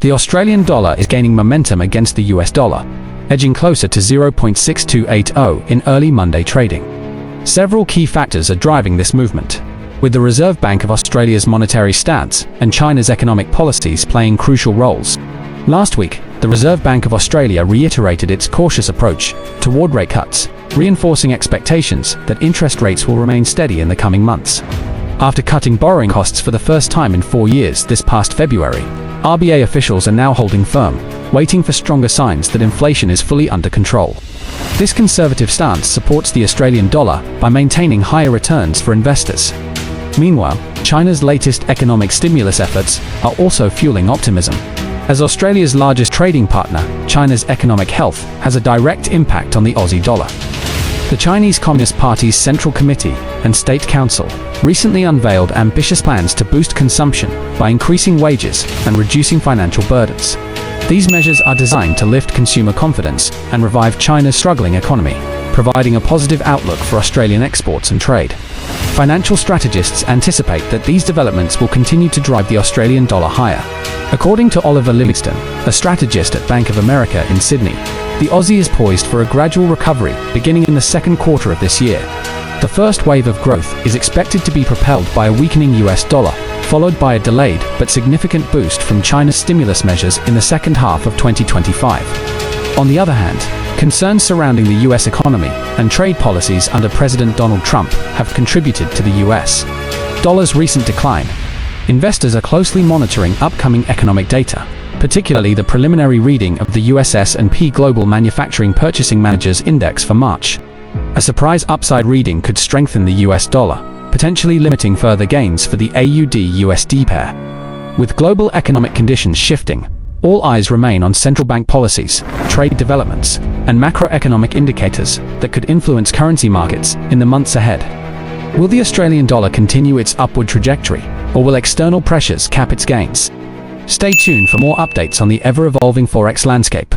The Australian dollar is gaining momentum against the US dollar, edging closer to 0.6280 in early Monday trading. Several key factors are driving this movement, with the Reserve Bank of Australia's monetary stance and China's economic policies playing crucial roles. Last week, the Reserve Bank of Australia reiterated its cautious approach toward rate cuts, reinforcing expectations that interest rates will remain steady in the coming months. After cutting borrowing costs for the first time in 4 years this past February, RBA officials are now holding firm, waiting for stronger signs that inflation is fully under control. This conservative stance supports the Australian dollar by maintaining higher returns for investors. Meanwhile, China's latest economic stimulus efforts are also fueling optimism. As Australia's largest trading partner, China's economic health has a direct impact on the Aussie dollar. The Chinese Communist Party's Central Committee and State Council recently unveiled ambitious plans to boost consumption by increasing wages and reducing financial burdens. These measures are designed to lift consumer confidence and revive China's struggling economy, providing a positive outlook for Australian exports and trade. Financial strategists anticipate that these developments will continue to drive the Australian dollar higher. According to Oliver Livingston, a strategist at Bank of America in Sydney, the Aussie is poised for a gradual recovery beginning in the second quarter of this year. The first wave of growth is expected to be propelled by a weakening US dollar, followed by a delayed but significant boost from China's stimulus measures in the second half of 2025. On the other hand, concerns surrounding the US economy and trade policies under President Donald Trump have contributed to the US dollar's recent decline. Investors are closely monitoring upcoming economic data, particularly the preliminary reading of the US S&P Global Manufacturing Purchasing Managers Index for March. A surprise upside reading could strengthen the US dollar, potentially limiting further gains for the AUD-USD pair. With global economic conditions shifting, all eyes remain on central bank policies, trade developments, and macroeconomic indicators that could influence currency markets in the months ahead. Will the Australian dollar continue its upward trajectory, or will external pressures cap its gains? Stay tuned for more updates on the ever-evolving forex landscape.